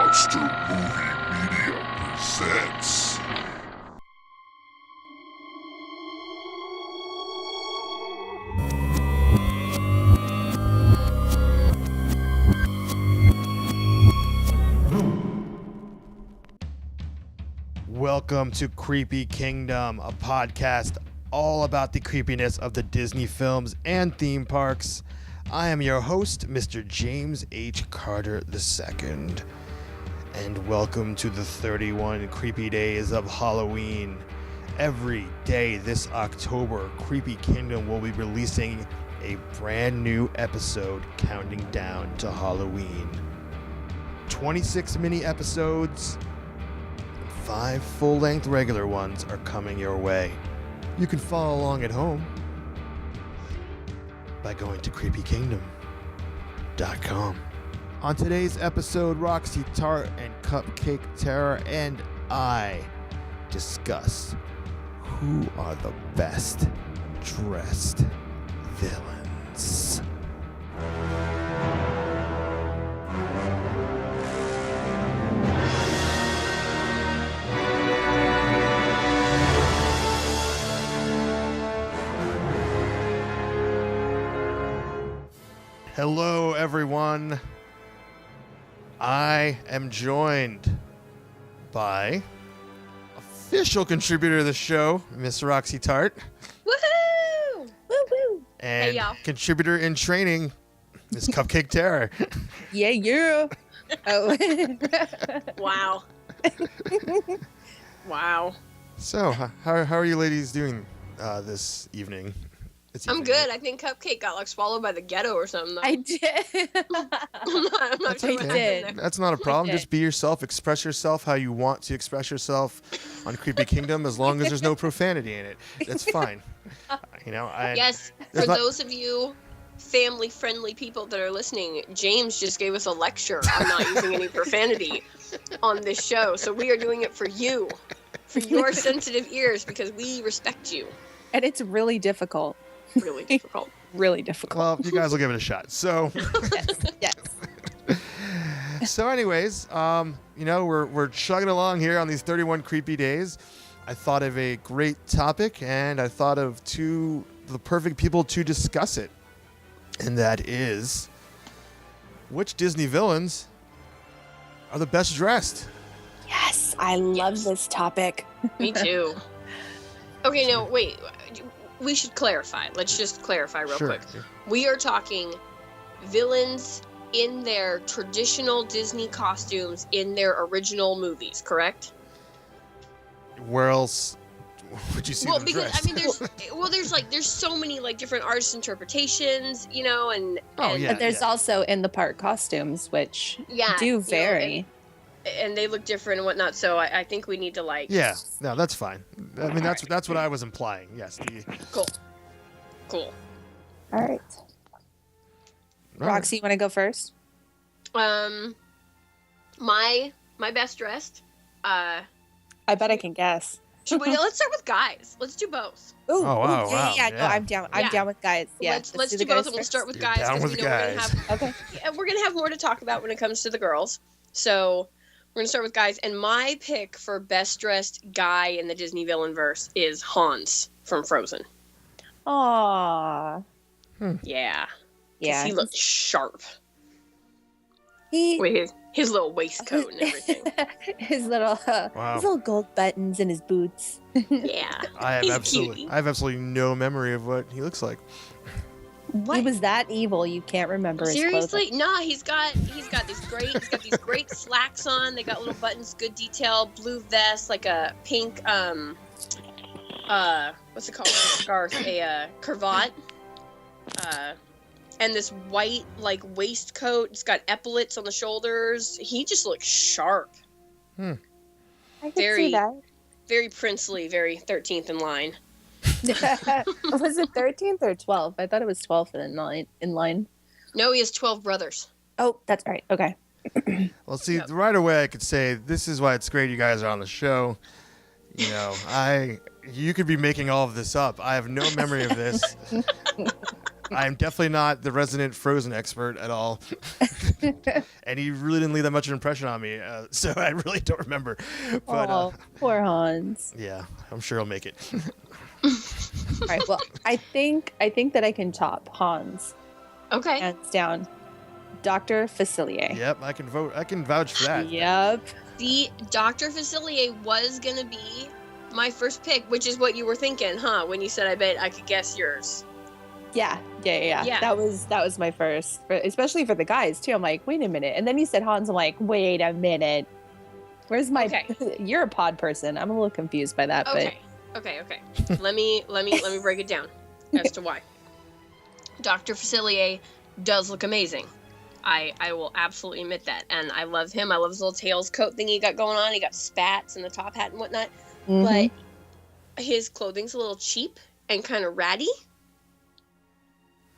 Monster Movie Media presents. Welcome to Creepy Kingdom, a podcast all about the creepiness of the Disney films and theme parks. I am your host, Mr. James H. Carter II, and welcome to the 31 creepy days of Halloween. Every day this October, Creepy Kingdom will be releasing a brand new episode counting down to Halloween. 26 mini episodes, 5 full-length regular ones are coming your way. You can follow along at home by going to creepykingdom.com. On today's episode, Roxy Tart and Cupcake Terror and I discuss who are the best dressed villains. Hello, everyone. I am joined by official contributor of the show, Miss Roxy Tart. Woohoo! Woo-woo! And Hey, y'all. contributor in training, Miss Cupcake Terror. Yeah. Oh. Wow. Wow. So, how are you ladies doing this evening? I'm good. I think Cupcake got swallowed by the ghetto or something. Though. I did. I'm not That's sure okay. what happened there. That's not a problem. did. Just be yourself. Express yourself how you want to express yourself on Creepy Kingdom, as long as there's no profanity in it. That's fine. Yes, there's for not- those of you family-friendly people that are listening, James just gave us a lecture on not using any profanity on this show. So we are doing it for you, for your sensitive ears, because we respect you. And it's really difficult. Really difficult. Really difficult. Well, you guys will give it a shot. So, Yes. so anyways, we're chugging along here on these 31 creepy days. I thought of a great topic, and I thought of the perfect people to discuss it. And that is, which Disney villains are the best dressed? Yes, I love this topic. Me too. Okay, no, wait. We should clarify. Let's just clarify real quick. We are talking villains in their traditional Disney costumes in their original movies, correct? Where else would you see Well, them because dressed? there's so many different artist interpretations, and Oh, and, yeah. But there's also in the park costumes, which yeah, do vary. and they look different and whatnot. So I think we need to Yeah, no, that's fine. I mean, that's what I was implying. Yes. Cool. All right. Roxy, you want to go first? My best dressed. I bet I can guess. Let's start with guys. Let's do both. Ooh, Oh, wow, wow, Yeah, no, yeah. I'm down. I'm Yeah. down with guys. Yeah, let's do do the both, guys and we'll first. start with You're guys down because with we know guys. Okay. we're gonna have more to talk about when it comes to the girls. So we're gonna start with guys, and my pick for best dressed guy in the Disney villain verse is Hans from Frozen. Aww. Yeah, 'cause Yeah. he looks sharp He with his little waistcoat and everything. his little Wow. his little gold buttons in his boots. Yeah, I have he's absolutely, cute. I have absolutely no memory of what he looks like. He was that evil you can't remember his Seriously? Nah, he's got these great slacks on. They got little buttons, good detail, blue vest, like a pink what's it called? Scarf, a cravat. And this white waistcoat. It's got epaulets on the shoulders. He just looks sharp. I can very- see that. Very princely, very 13th in line. Was it 13th or 12th? I thought it was 12th in line. No, he has 12 brothers. Oh, that's right. Okay. Well, see, Yep. right away I could say this is why it's great you guys are on the show. You could be making all of this up. I have no memory of this. I'm definitely not the resident Frozen expert at all. And he really didn't leave that much of an impression on me, so I really don't remember. But poor Hans. yeah, I'm sure he'll make it. All right. Well, I think that I can top Hans. Okay. Hands down. Dr. Facilier. Yep, I can vote. I can vouch for that. Yep. The Dr. Facilier was gonna be my first pick, which is what you were thinking, huh? When you said, "I bet I could guess yours." Yeah. Yeah. That was my first, especially for the guys too. I'm like, wait a minute, and then you said Hans. I'm like, wait a minute. Where's my? Okay. You're a pod person. I'm a little confused by that. Okay. Let me break it down as to why. Dr. Facilier does look amazing. I will absolutely admit that, and I love him. I love his little tails coat thing he got going on. He got spats and the top hat and whatnot. But his clothing's a little cheap and kind of ratty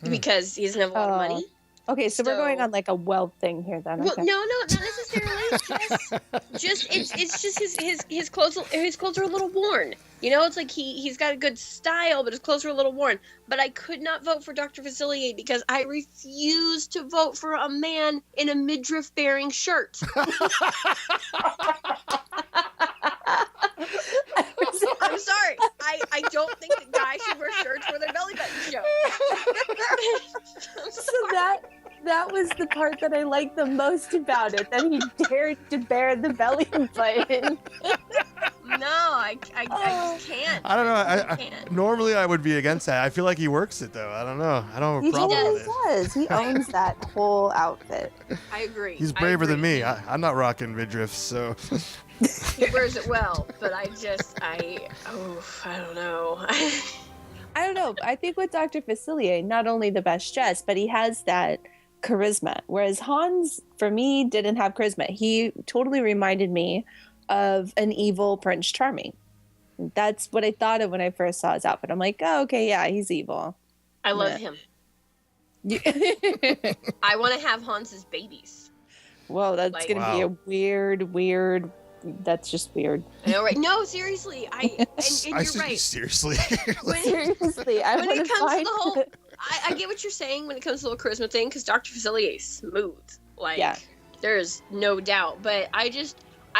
because he doesn't have a lot of money. Okay, so we're going on like a wealth thing here then. Well, Okay. no, not necessarily. It's just his clothes. His clothes are a little worn. You know, it's like he's got a good style, but his clothes are a little worn. But I could not vote for Dr. Facilier because I refuse to vote for a man in a midriff-bearing shirt. I'm sorry. I don't think that guys should wear shirts where their belly button shows. So that was the part that I liked the most about it, that he dared to bear the belly button. No, I just can't. I don't know. I can't. normally I would be against that. I feel like he works it though. I don't know. I don't have a problem with it. He does. He owns that whole outfit. I agree. He's braver than me. I'm not rocking midriff, so. He wears it well, but I don't know. I don't know. I think with Dr. Facilier, not only the best dressed, but he has that charisma. Whereas Hans, for me, didn't have charisma. He totally reminded me of an evil Prince Charming. That's what I thought of when I first saw his outfit. I'm like, oh, okay, yeah, he's evil. I love him. I want to have Hans's babies. Whoa, that's going to be a weird. That's just weird. I know, right? No, seriously. And you're right. Seriously. Seriously, I when want it to comes find. to the whole, I get what you're saying when it comes to the whole charisma thing, because Dr. Facilier is smooth. Like, there's no doubt. But I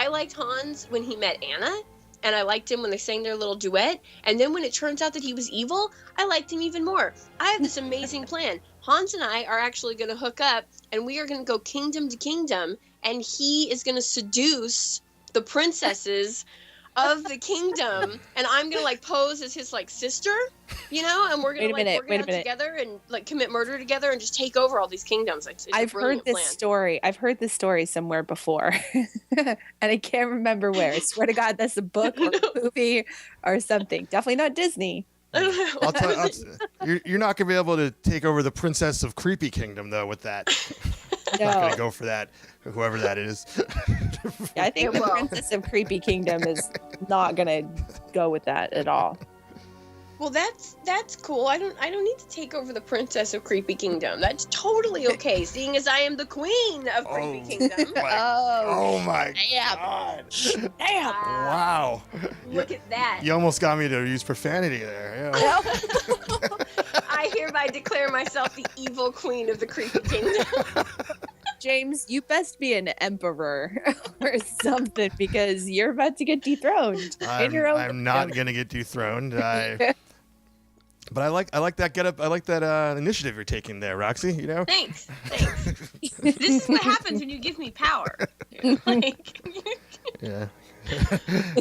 liked Hans when he met Anna, and I liked him when they sang their little duet. And then when it turns out that he was evil, I liked him even more. I have this amazing plan. Hans and I are actually going to hook up, and we are going to go kingdom to kingdom, and he is going to seduce the princesses of the kingdom, and I'm gonna like pose as his like sister, you know, and we're gonna work out together and like commit murder together and just take over all these kingdoms. I've heard this story. I've heard this story somewhere before, and I can't remember where. I swear to God, that's a book or a movie or something. Definitely not Disney. I'll tell you're not gonna be able to take over the princess of Creepy Kingdom though with that. No. I'm not gonna go for that, whoever that is. Yeah, I think the Princess of Creepy Kingdom is not gonna go with that at all. Well, that's cool. I don't need to take over the Princess of Creepy Kingdom. That's totally okay, seeing as I am the Queen of Creepy Kingdom. Oh my God! Damn! Wow! Look at that! You almost got me to use profanity there. Yeah. I hereby declare myself the evil Queen of the Creepy Kingdom. James, you best be an emperor or something because you're about to get dethroned in your own. I'm not gonna get dethroned. But I like that getup. I like that initiative you're taking there, Roxy. You know. Thanks. This is what happens when you give me power. Yeah.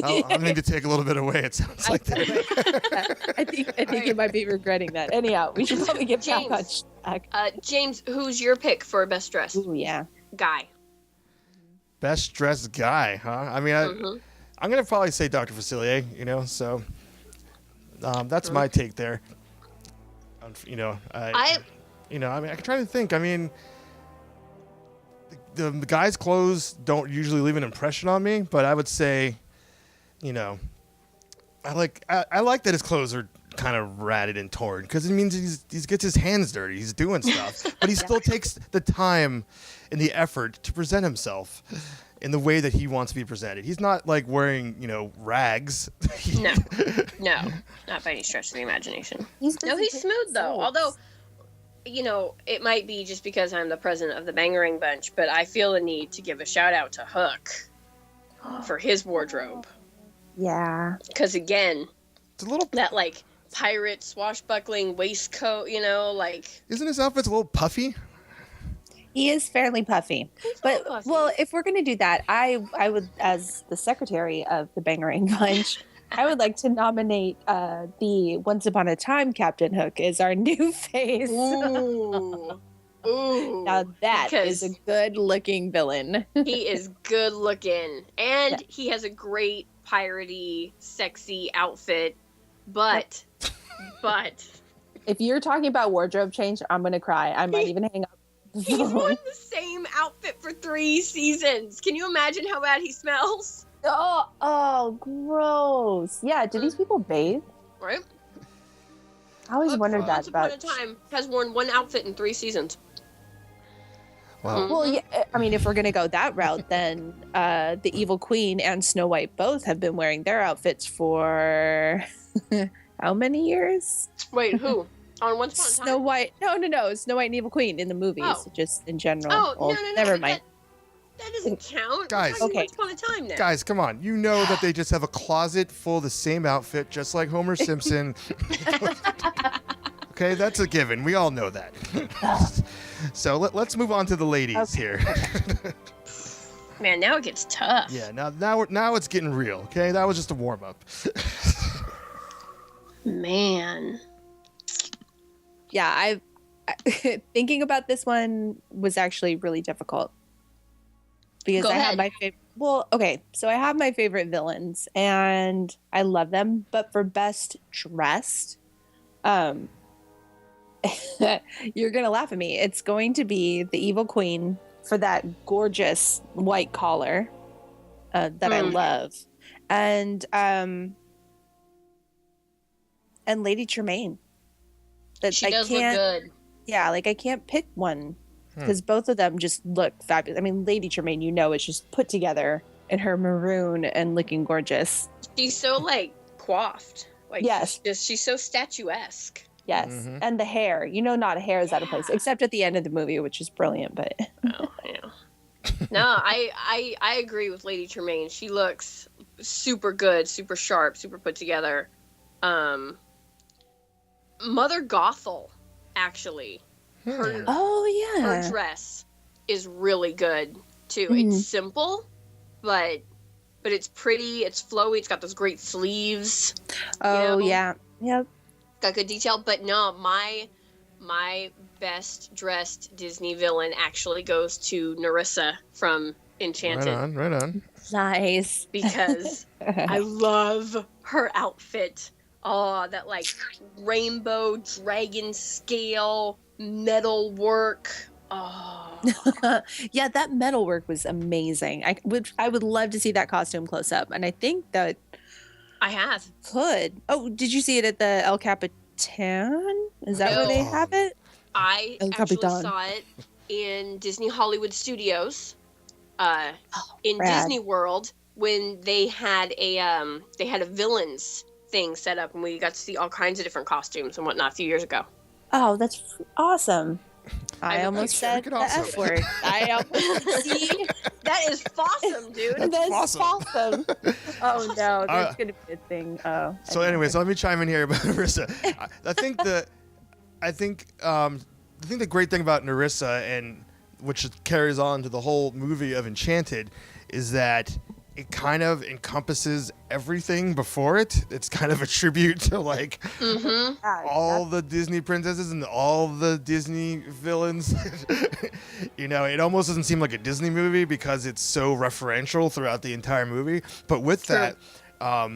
I need to take a little bit away. It sounds like that. I think you might be regretting that. Anyhow, we should probably get James. back. James, who's your pick for best dressed? Ooh, yeah. Guy. Best dressed guy, huh? I mean, I'm gonna probably say Dr. Facilier. You know, so that's my take there. You know, I mean, I'm trying to think. I mean, the guy's clothes don't usually leave an impression on me, but I would say, you know, I like that his clothes are kind of ratted and torn because it means he gets his hands dirty. He's doing stuff, but he still takes the time and the effort to present himself in the way that he wants to be presented. He's not like wearing, you know, rags. No, not by any stretch of the imagination. He's smooth though. Although it might be just because I'm the president of the Bangarang Bunch, but I feel the need to give a shout out to Hook for his wardrobe. Yeah. Because again, It's a little. that like pirate swashbuckling waistcoat, Isn't his outfit a little puffy? He is fairly puffy. But, puffy. well, if we're going to do that, I would, as the secretary of the Bangarang Bunch, I would like to nominate the Once Upon a Time Captain Hook as our new face. Ooh. Ooh. Now that is a Because good-looking villain. he is good looking. And Yeah. he has a great piratey, sexy outfit. But, If you're talking about wardrobe change, I'm going to cry. I might even hang up the he's phone. worn the same outfit for 3 seasons. Can you imagine how bad he smells? Oh, gross. Yeah, do these people bathe? Right? I always Hook wondered from that Once Upon about... a Time has worn one outfit in 3 seasons. Wow. Well, yeah, I mean, if we're going to go that route, then the Evil Queen and Snow White both have been wearing their outfits for how many years? Wait, who? On Once Upon a Snow Time? White. No. Snow White and Evil Queen in the movies, Oh. just in general. Oh, Well, no. Never but mind. That doesn't count. Guys. We're talking Okay. Once Upon a Time now. Guys, come on. You know that they just have a closet full of the same outfit, just like Homer Simpson. Okay, that's a given. We all know that. So let's move on to the ladies Okay. here. Man, now it gets tough. Yeah, now it's getting real. Okay, that was just a warm up. Man. Yeah, I thinking about this one was actually really difficult because Go I have ahead. my favorite. Well, okay, so I have my favorite villains and I love them, but for best dressed, you're gonna laugh at me. It's going to be the Evil Queen for that gorgeous white collar that I love, and Lady Tremaine. That She I does look can't. good. Yeah, like I can't pick one because both of them just look fabulous. I mean, Lady Tremaine, is just put together in her maroon and looking gorgeous. She's so like coiffed. Like Yes. she's so statuesque. Yes, Mhm. and the hair, not a hair is out of place, Yeah. except at the end of the movie, which is brilliant. But Oh, yeah. No, I agree with Lady Tremaine. She looks super good, super sharp, super put together. Mother Gothel, actually, her oh dress is really good too. Mhm. It's simple, but it's pretty. It's flowy. It's got those great sleeves. oh know? yeah, yep. Got good detail. But no, my best dressed Disney villain actually goes to Nerissa from Enchanted. Right on. Nice. Because I love her outfit. Oh, that like rainbow dragon scale metal work. Oh, Yeah, that metal work was amazing. I would love to see that costume close up, and I think that I have. could. Oh, did you see it at the El Capitan? Is that where they No. have it? I El actually Capitan. saw it in Disney Hollywood Studios, in rad. Disney World when they had a villains thing set up, and we got to see all kinds of different costumes and whatnot a few years ago. Oh, that's awesome. I would almost like said to the make it F awesome. word. I almost see. That is awesome, dude. That's awesome. Awesome. awesome. Oh no, that's Uh, gonna be a thing. Oh. So, anyways, let me chime in here about Nerissa. I think the great thing about Nerissa, and which carries on to the whole movie of Enchanted, is that it kind of encompasses everything before it. It's kind of a tribute to like Mm-hmm. all the Disney princesses and all the Disney villains. It almost doesn't seem like a Disney movie because it's so referential throughout the entire movie. But with True. that,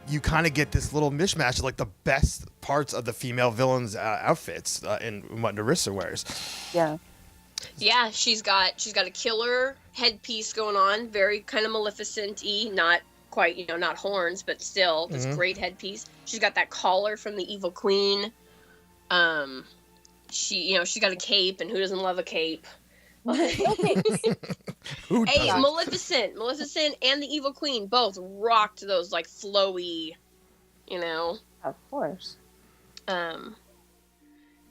you kind of get this little mishmash of like the best parts of the female villains' outfits in what Nerissa wears. Yeah. Yeah, she's got a killer headpiece going on, very kind of Maleficent-y, not quite, not horns, but still this great headpiece. She's got that collar from the Evil Queen. She's got a cape, and who doesn't love a cape? Okay. Who Hey, doesn't? Maleficent and the Evil Queen both rocked those like flowy, Of course.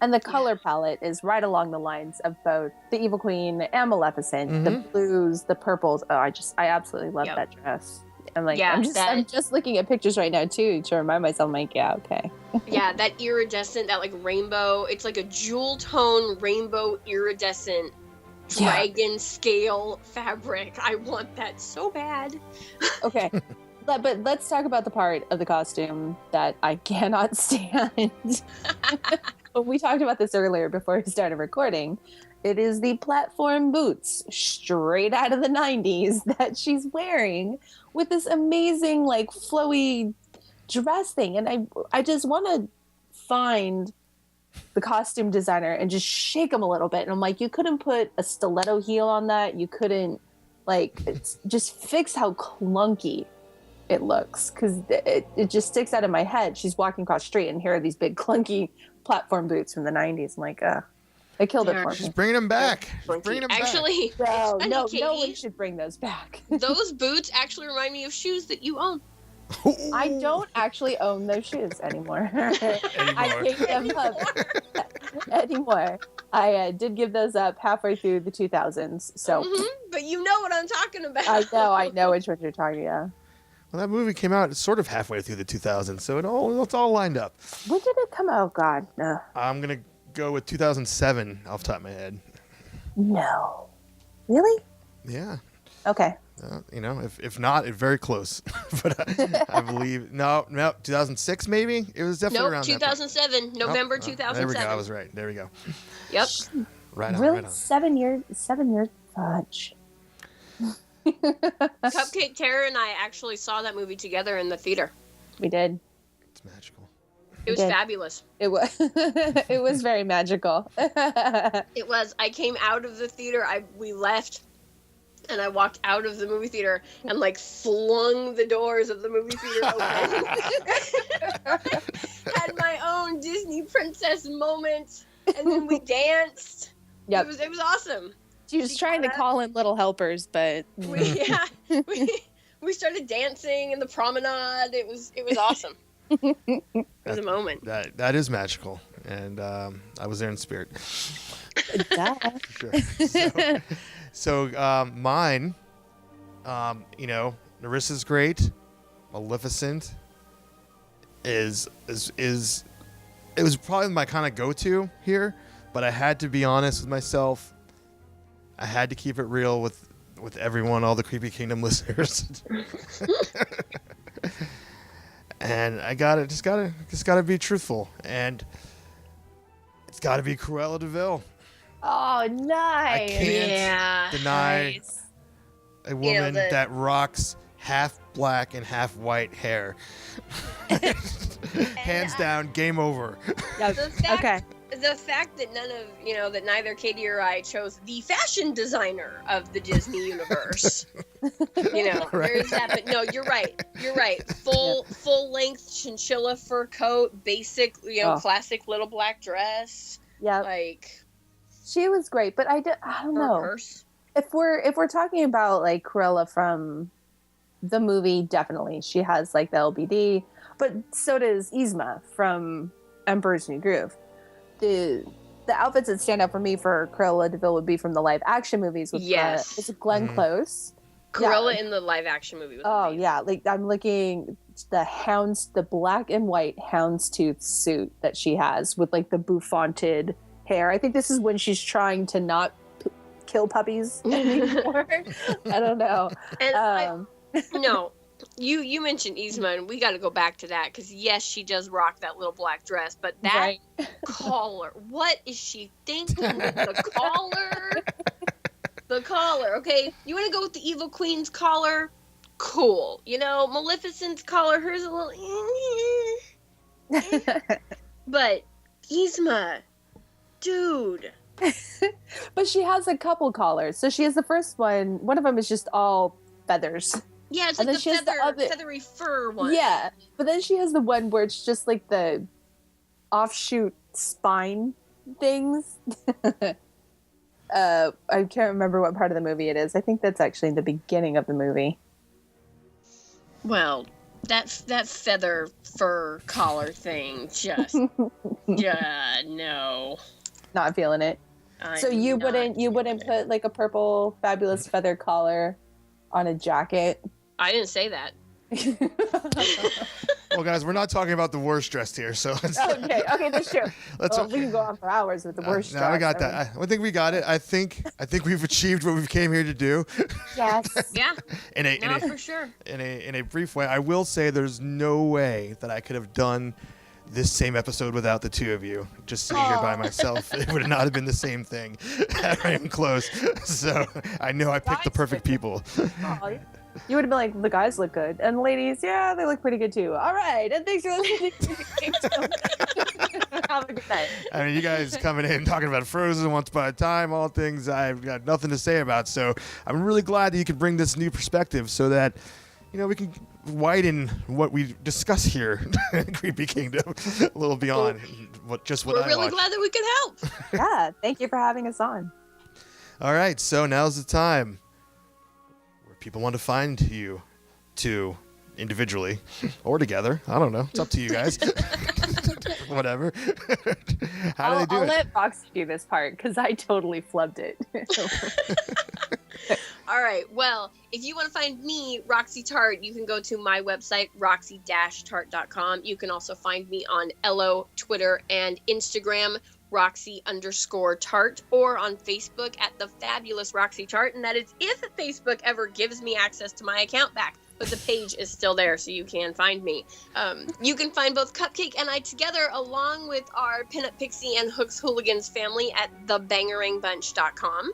And the color palette is right along the lines of both the Evil Queen and Maleficent. The blues, the purples. Oh, I absolutely love that dress. I'm like, I'm just looking at pictures right now too to remind myself. I'm like, yeah, okay. Yeah, that iridescent, that like rainbow. It's like a jewel tone rainbow iridescent dragon scale fabric. I want that so bad. Okay. But let's talk about the part of the costume that I cannot stand. We talked about this earlier before we started recording. It is the platform boots straight out of the 90s that she's wearing with this amazing, like, flowy dress thing. And I just want to find the costume designer and just shake him a little bit. And I'm like, you couldn't put a stiletto heel on that. You couldn't, like, just fix how clunky it looks, because it just sticks out of my head. She's walking across the street and here are these big clunky platform boots from the 90s. I'm like, they killed it for me. She's bringing them back. Actually, no one should bring those back. Those boots actually remind me of shoes that you own. I don't actually own those shoes anymore. I picked them up anymore. I did give those up halfway through the 2000s. So, but you know what I'm talking about. I know which one you're talking about. Well, that movie came out sort of halfway through the 2000s, so it's all lined up. When did it come out? God, no. I'm going to go with 2007 off the top of my head. No. Really? Yeah. Okay. If not, it's very close. But I believe, no, 2006 maybe? It was definitely around 2007, November 2007. There we go, I was right. There we go. Yep. Right on, really? right on. 7 years fudge. Cupcake Terror and I actually saw that movie together in the theater. We did. It's magical. It was fabulous. It was. It was very magical. It was. I came out of the theater. We left, and I walked out of the movie theater and like flung the doors of the movie theater open. Had my own Disney princess moment, and then we danced. Yep. It was awesome. She was trying to call in little helpers, but we started dancing in the promenade. It was awesome. It was a moment. That is magical, and I was there in spirit. Duh. Sure. So mine, Nerissa's great. Maleficent is it was probably my kind of go-to here, but I had to be honest with myself. I had to keep it real with everyone, all the Creepy Kingdom listeners. And I just gotta be truthful, and it's gotta be Cruella de Vil. Oh, nice! I can't deny a woman that rocks half black and half white hair. Hands down, game over. Okay. The fact that that neither Katie or I chose the fashion designer of the Disney universe. Right. There's that. But no, you're right. Full length chinchilla fur coat, basic, classic little black dress. Yeah. Like, she was great, but I don't know. Purse. If we're talking about like Cruella from the movie, definitely she has like the LBD, but so does Yzma from Emperor's New Groove. The outfits that stand out for me for Cruella de Vil would be from the live action movies with it's Glenn Close. Cruella in the live action movie was amazing. Yeah, like I'm looking the black and white houndstooth suit that she has with like the bouffanted hair. I think this is when she's trying to not kill puppies anymore. I don't know. And no. You mentioned Yzma, and we got to go back to that because yes, she does rock that little black dress, but that collar, what is she thinking with the collar? The collar, okay? You want to go with the Evil Queen's collar? Cool. Maleficent's collar, hers a little. But Yzma, dude. But she has a couple collars. So she has the first one. One of them is just all feathers. Yeah, it's like the feathery fur one. Yeah, but then she has the one where it's just like the offshoot spine things. I can't remember what part of the movie it is. I think that's actually the beginning of the movie. Well, That feather fur collar thing just no. Not feeling it. So you wouldn't put like a purple fabulous feather collar on a jacket? I didn't say that. Well, guys, we're not talking about the worst dressed here, so let's, okay, that's true. We can go on for hours with the worst dressed. No, I got that. I think we got it. I think we've achieved what we came here to do. Yes. Yeah. For sure. In a brief way, I will say there's no way that I could have done this same episode without the two of you. Just sitting here by myself, it would not have been the same thing. Not even close. So I know I picked the perfect people. You would have been like, the guys look good. And the ladies, yeah, they look pretty good too. All right. And thanks for listening. Have a good night. I mean, you guys coming in talking about Frozen, Once Upon a Time, all things I've got nothing to say about. So I'm really glad that you could bring this new perspective so that, we can widen what we discuss here in Creepy Kingdom a little beyond what I We're really glad that we could help. Yeah. Thank you for having us on. All right. So now's the time. People want to find you two individually or together. I don't know. It's up to you guys. Whatever. How do they do it? I'll let Roxy do this part because I totally flubbed it. All right. Well, if you want to find me, Roxy Tart, you can go to my website, roxy-tart.com. You can also find me on Ello, Twitter, and Instagram, Roxy_Tart, or on Facebook at the Fabulous Roxy Tart, and that is if Facebook ever gives me access to my account back. But the page is still there, so you can find me. You can find both Cupcake and I together, along with our Pinup Pixie and Hooks Hooligans family at thebangerangbunch.com.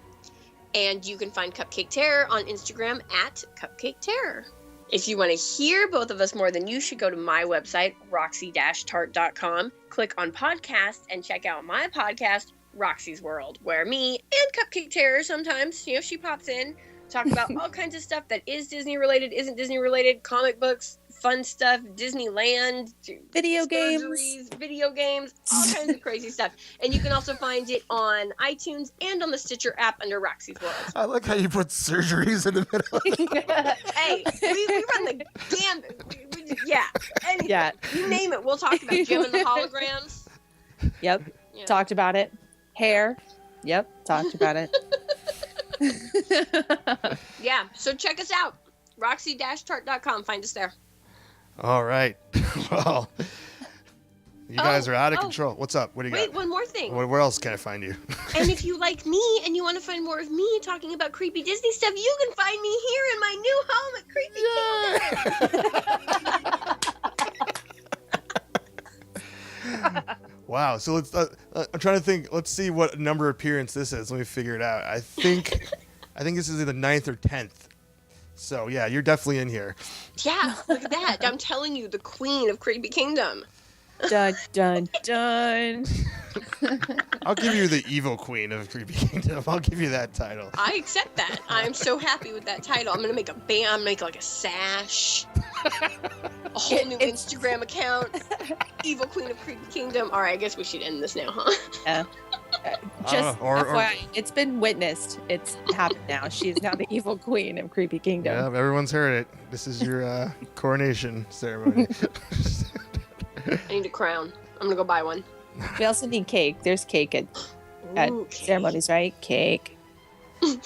And you can find Cupcake Terror on Instagram at Cupcake Terror. If you want to hear both of us more than you should, go to my website, roxy-tart.com, click on podcast, and check out my podcast, Roxy's World, where me and Cupcake Terror sometimes, she pops in, talk about all kinds of stuff that is Disney related, isn't Disney related, comic books, fun stuff, Disneyland, video games, all kinds of crazy stuff. And you can also find it on iTunes and on the Stitcher app under Roxy's World. I like how you put surgeries in the middle. Hey, we run the gambit. Anyway, yeah. You name it, we'll talk about Jim and the holograms. Yep. Yeah. Talked about it. Hair. Yep. Talked about it. Yeah. So check us out. Roxy-tart.com. Find us there. All right. Well, you guys are out of control. What's up? What do you got? Wait, one more thing. Where else can I find you? And if you like me and you want to find more of me talking about creepy Disney stuff, you can find me here in my new home at Creepy Kingdom. Wow. So let's. I'm trying to think. Let's see what number appearance this is. Let me figure it out. I think this is either 9th or 10th. So yeah, you're definitely in here. Yeah, look at that. I'm telling you, the queen of Creepy Kingdom. Dun, dun, dun. I'll give you the evil queen of Creepy Kingdom. I'll give you that title. I accept that. I'm so happy with that title. I'm going to make a band, I'm gonna make like a sash, a whole new Instagram account. Evil queen of Creepy Kingdom. All right, I guess we should end this now, huh? Yeah. Just FYI, it's been witnessed. It's happened now. She's now the evil queen of Creepy Kingdom. Yeah, everyone's heard it. This is your coronation ceremony. I need a crown. I'm gonna go buy one. We also need cake. There's cake at Cake. ceremonies, right? Cake. All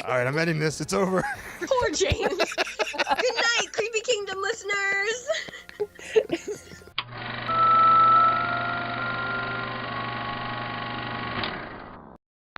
right, I'm ending this. It's over. Poor James. Good night, Creepy Kingdom listeners.